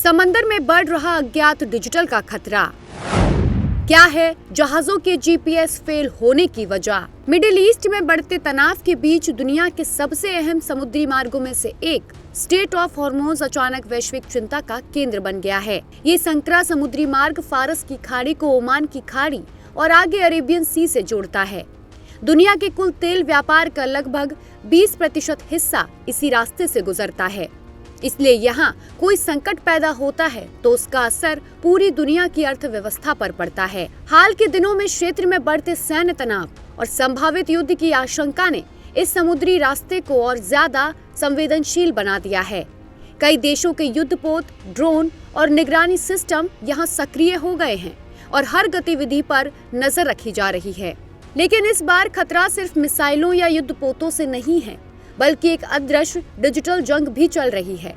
समंदर में बढ़ रहा अज्ञात डिजिटल का खतरा। क्या है जहाजों के जीपीएस फेल होने की वजह? मिडिल ईस्ट में बढ़ते तनाव के बीच दुनिया के सबसे अहम समुद्री मार्गों में से एक स्ट्रेट ऑफ हॉर्मुज़ अचानक वैश्विक चिंता का केंद्र बन गया है। ये संकरा समुद्री मार्ग फारस की खाड़ी को ओमान की खाड़ी और आगे अरेबियन सी से जोड़ता है। दुनिया के कुल तेल व्यापार का लगभग 20% हिस्सा इसी रास्ते से गुजरता है। इसलिए यहाँ कोई संकट पैदा होता है तो उसका असर पूरी दुनिया की अर्थव्यवस्था पर पड़ता है। हाल के दिनों में क्षेत्र में बढ़ते सैन्य तनाव और संभावित युद्ध की आशंका ने इस समुद्री रास्ते को और ज्यादा संवेदनशील बना दिया है। कई देशों के युद्धपोत, ड्रोन और निगरानी सिस्टम यहाँ सक्रिय हो गए हैं और हर गतिविधि पर नजर रखी जा रही है। लेकिन इस बार खतरा सिर्फ मिसाइलों या युद्धपोतों से नहीं है, बल्कि एक अदृश्य डिजिटल जंग भी चल रही है।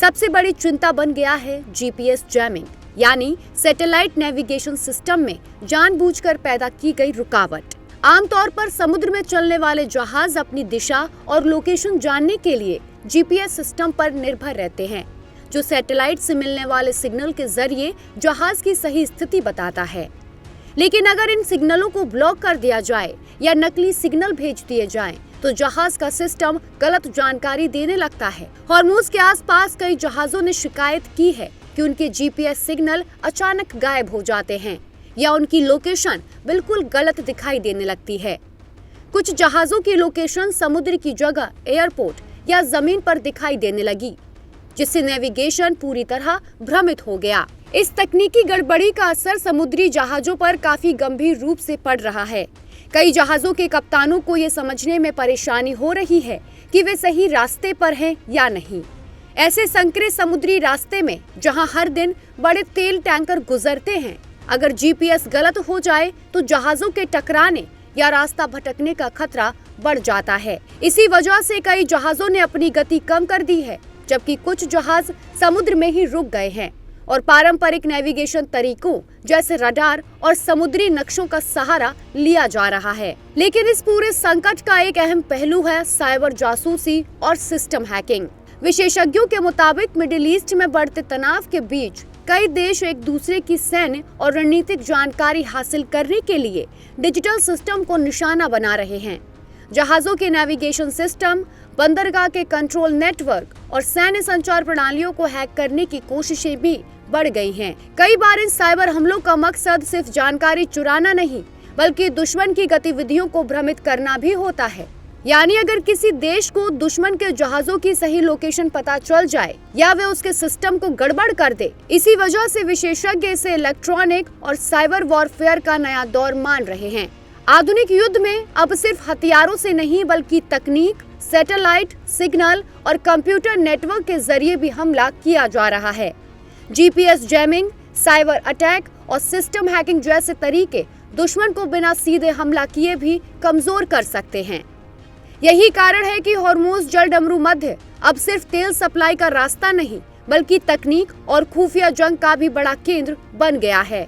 सबसे बड़ी चिंता बन गया है जीपीएस जैमिंग, यानी सैटेलाइट नेविगेशन सिस्टम में जानबूझकर पैदा की गई रुकावट। आमतौर पर समुद्र में चलने वाले जहाज अपनी दिशा और लोकेशन जानने के लिए जीपीएस सिस्टम पर निर्भर रहते हैं, जो सैटेलाइट से मिलने वाले सिग्नल के जरिए जहाज की सही स्थिति बताता है। लेकिन अगर इन सिग्नलों को ब्लॉक कर दिया जाए या नकली सिग्नल भेज दिए जाएं, तो जहाज का सिस्टम गलत जानकारी देने लगता है। हॉर्मुज़ के आसपास कई जहाजों ने शिकायत की है कि उनके जीपीएस सिग्नल अचानक गायब हो जाते हैं या उनकी लोकेशन बिल्कुल गलत दिखाई देने लगती है। कुछ जहाजों की लोकेशन समुद्र की जगह एयरपोर्ट या जमीन पर दिखाई देने लगी, जिससे नेविगेशन पूरी तरह भ्रमित हो गया। इस तकनीकी गड़बड़ी का असर समुद्री जहाजों पर काफी गंभीर रूप से पड़ रहा है। कई जहाजों के कप्तानों को ये समझने में परेशानी हो रही है कि वे सही रास्ते पर हैं या नहीं। ऐसे संकरे समुद्री रास्ते में जहां हर दिन बड़े तेल टैंकर गुजरते हैं, अगर जीपीएस गलत हो जाए तो जहाजों के टकराने या रास्ता भटकने का खतरा बढ़ जाता है। इसी वजह से कई जहाजों ने अपनी गति कम कर दी है, जबकि कुछ जहाज समुद्र में ही रुक गए हैं और पारंपरिक नेविगेशन तरीकों जैसे रडार और समुद्री नक्शों का सहारा लिया जा रहा है। लेकिन इस पूरे संकट का एक अहम पहलू है साइबर जासूसी और सिस्टम हैकिंग। विशेषज्ञों के मुताबिक मिडिल ईस्ट में बढ़ते तनाव के बीच कई देश एक दूसरे की सैन्य और रणनीतिक जानकारी हासिल करने के लिए डिजिटल सिस्टम को निशाना बना रहे हैं। जहाजों के नेविगेशन सिस्टम, बंदरगाह के कंट्रोल नेटवर्क और सैन्य संचार प्रणालियों को हैक करने की कोशिशें भी बढ़ गई हैं। कई बार इन साइबर हमलों का मकसद सिर्फ जानकारी चुराना नहीं, बल्कि दुश्मन की गतिविधियों को भ्रमित करना भी होता है। यानी अगर किसी देश को दुश्मन के जहाजों की सही लोकेशन पता चल जाए या वे उसके सिस्टम को गड़बड़ कर दे। इसी वजह से विशेषज्ञ इसे इलेक्ट्रॉनिक और साइबर वॉरफेयर का नया दौर मान रहे हैं। आधुनिक युद्ध में अब सिर्फ हथियारों से नहीं, बल्कि तकनीक, सैटेलाइट सिग्नल और कंप्यूटर नेटवर्क के जरिए भी हमला किया जा रहा है। जीपीएस जैमिंग, साइबर अटैक और सिस्टम हैकिंग जैसे तरीके दुश्मन को बिना सीधे हमला किए भी कमजोर कर सकते हैं। यही कारण है कि हॉर्मुज़ जलडमरू मध्य अब सिर्फ तेल सप्लाई का रास्ता नहीं, बल्कि तकनीक और खुफिया जंग का भी बड़ा केंद्र बन गया है।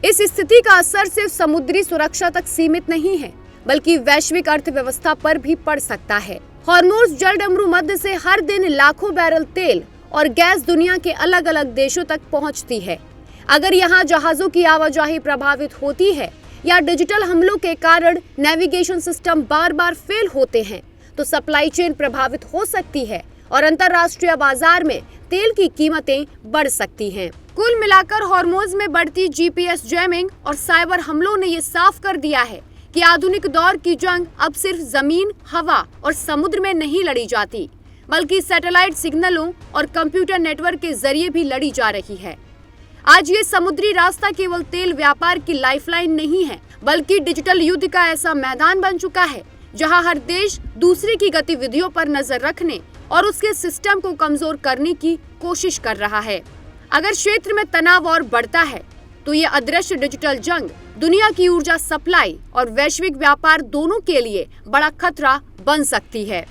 इस स्थिति का असर सिर्फ समुद्री सुरक्षा तक सीमित नहीं है, बल्कि वैश्विक अर्थव्यवस्था पर भी पड़ सकता है। हॉर्मुज़ जलडमरू मध्य से हर दिन लाखों बैरल तेल और गैस दुनिया के अलग अलग देशों तक पहुंचती है। अगर यहाँ जहाजों की आवाजाही प्रभावित होती है या डिजिटल हमलों के कारण नेविगेशन सिस्टम बार बार फेल होते हैं, तो सप्लाई चेन प्रभावित हो सकती है और अंतर्राष्ट्रीय बाजार में तेल की कीमतें बढ़ सकती हैं। कुल मिलाकर हॉर्मुज़ में बढ़ती जीपीएस जैमिंग और साइबर हमलों ने ये साफ कर दिया है कि आधुनिक दौर की जंग अब सिर्फ जमीन, हवा और समुद्र में नहीं लड़ी जाती, बल्कि सैटेलाइट सिग्नलों और कंप्यूटर नेटवर्क के जरिए भी लड़ी जा रही है। आज ये समुद्री रास्ता केवल तेल व्यापार की लाइफलाइन नहीं है, बल्कि डिजिटल युद्ध का ऐसा मैदान बन चुका है जहां हर देश दूसरे की गतिविधियों पर नजर रखने और उसके सिस्टम को कमजोर करने की कोशिश कर रहा है। अगर क्षेत्र में तनाव और बढ़ता है, तो ये अदृश्य डिजिटल जंग दुनिया की ऊर्जा सप्लाई और वैश्विक व्यापार दोनों के लिए बड़ा खतरा बन सकती है।